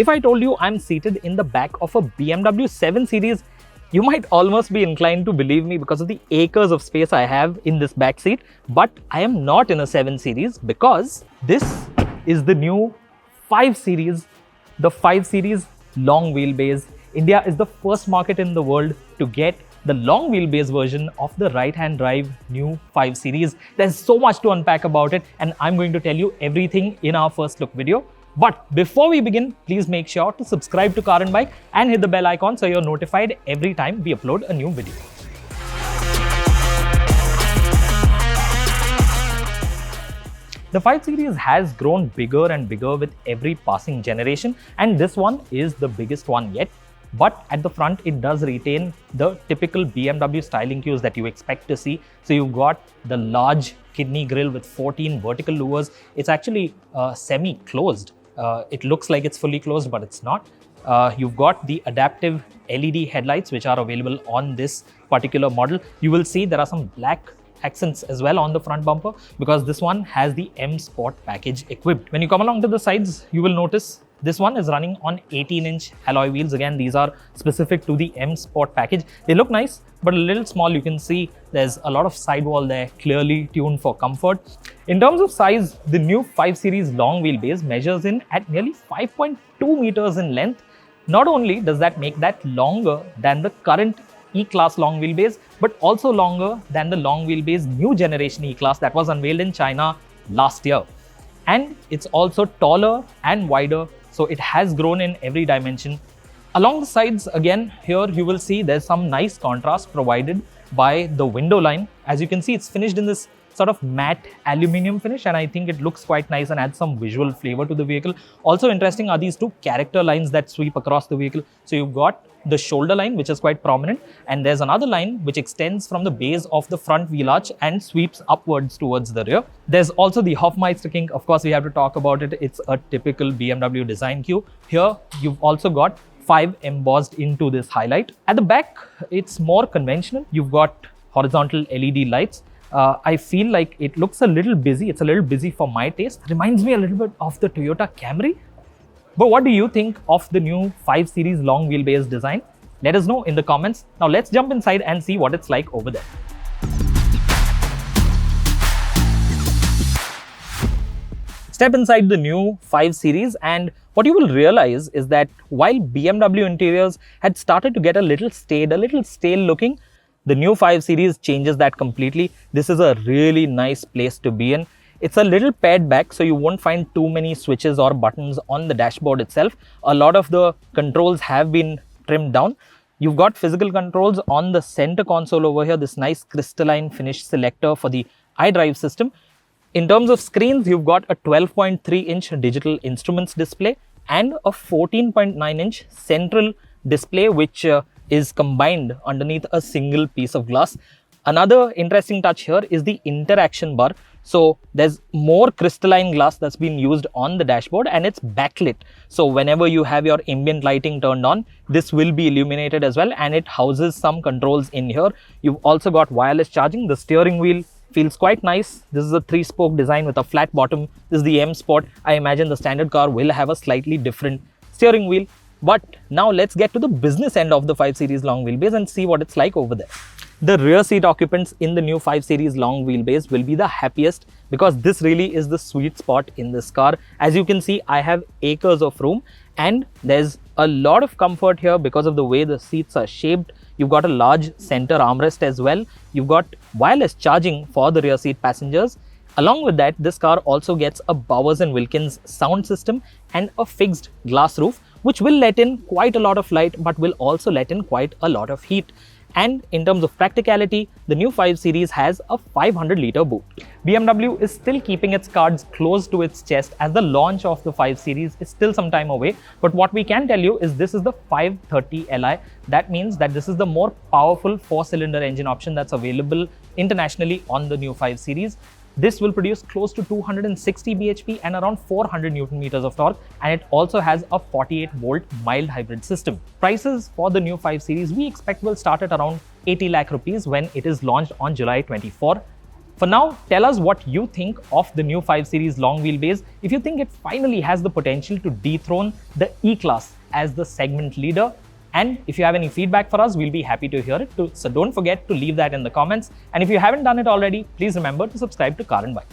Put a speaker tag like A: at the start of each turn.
A: If I told you I'm seated in the back of a BMW 7 Series, you might almost be inclined to believe me because of the acres of space I have in this back seat. But I am not in a 7 Series because this is the new 5 Series, the 5 Series long wheelbase. India is the first market in the world to get the long wheelbase version of the right-hand drive new 5 Series. There's so much to unpack about it, and I'm going to tell you everything in our first look video. But before we begin, please make sure to subscribe to Car and Bike and hit the bell icon so you're notified every time we upload a new video. The 5 Series has grown bigger and bigger with every passing generation, and this one is the biggest one yet. But at the front, it does retain the typical BMW styling cues that you expect to see. So you've got the large kidney grille with 14 vertical louvers. It's actually semi-closed. It looks like it's fully closed, but it's not. You've got the adaptive LED headlights, which are available on this particular model. You will see there are some black accents as well on the front bumper because this one has the M Sport package equipped. When you come along to the sides, you will notice this one is running on 18-inch alloy wheels. Again, these are specific to the M Sport package. They look nice, but a little small. You can see there's a lot of sidewall there, clearly tuned for comfort. In terms of size, the new 5 Series long wheelbase measures in at nearly 5.2 meters in length. Not only does that make that longer than the current E-Class long wheelbase, but also longer than the long wheelbase new generation E-Class that was unveiled in China last year. And it's also taller and wider, so it has grown in every dimension. Along the sides, again, here you will see there's some nice contrast provided by the window line. As you can see, it's finished in this sort of matte aluminium finish, and I think it looks quite nice and adds some visual flavor to the vehicle. Also interesting are these two character lines that sweep across the vehicle. So you've got the shoulder line, which is quite prominent, and there's another line which extends from the base of the front wheel arch and sweeps upwards towards the rear. There's also the Hofmeister kink. Of course, we have to talk about it. It's a typical BMW design cue. Here, you've also got 5 embossed into this highlight. At the back, it's more conventional. You've got horizontal LED lights. I feel like it looks a little busy. It's a little busy for my taste. Reminds me a little bit of the Toyota Camry. But what do you think of the new 5 Series long wheelbase design? Let us know in the comments. Now let's jump inside and see what it's like over there. Step inside the new 5 Series, and what you will realize is that while BMW interiors had started to get a little staid, a little stale looking, the new 5 Series changes that completely. This is a really nice place to be in. It's a little pared back, so you won't find too many switches or buttons on the dashboard itself. A lot of the controls have been trimmed down. You've got physical controls on the center console over here, this nice crystalline finish selector for the iDrive system. In terms of screens, you've got a 12.3-inch digital instruments display and a 14.9-inch central display, which is combined underneath a single piece of glass. Another interesting touch here is the interaction bar. So there's more crystalline glass that's been used on the dashboard, and it's backlit. So whenever you have your ambient lighting turned on, this will be illuminated as well, and it houses some controls in here. You've also got wireless charging. The steering wheel feels quite nice. This is a 3-spoke design with a flat bottom. This is the M Sport. I imagine the standard car will have a slightly different steering wheel. But now let's get to the business end of the 5 Series long wheelbase and see what it's like over there. The rear seat occupants in the new 5 Series long wheelbase will be the happiest because this really is the sweet spot in this car. As you can see, I have acres of room and there's a lot of comfort here because of the way the seats are shaped. You've got a large center armrest as well. You've got wireless charging for the rear seat passengers. Along with that, this car also gets a Bowers & Wilkins sound system and a fixed glass roof, which will let in quite a lot of light but will also let in quite a lot of heat. And in terms of practicality, the new 5 Series has a 500-litre boot. BMW is still keeping its cards close to its chest as the launch of the 5 Series is still some time away. But what we can tell you is this is the 530 Li. That means that this is the more powerful 4-cylinder engine option that's available internationally on the new 5 Series. This will produce close to 260 bhp and around 400 Newton meters of torque, and it also has a 48-volt mild hybrid system. Prices for the new 5 Series we expect will start at around 80 lakh rupees when it is launched on July 24. For now, tell us what you think of the new 5 Series long wheelbase, if you think it finally has the potential to dethrone the E-Class as the segment leader. And if you have any feedback for us, we'll be happy to hear it too. So don't forget to leave that in the comments. And if you haven't done it already, please remember to subscribe to Car and Bike.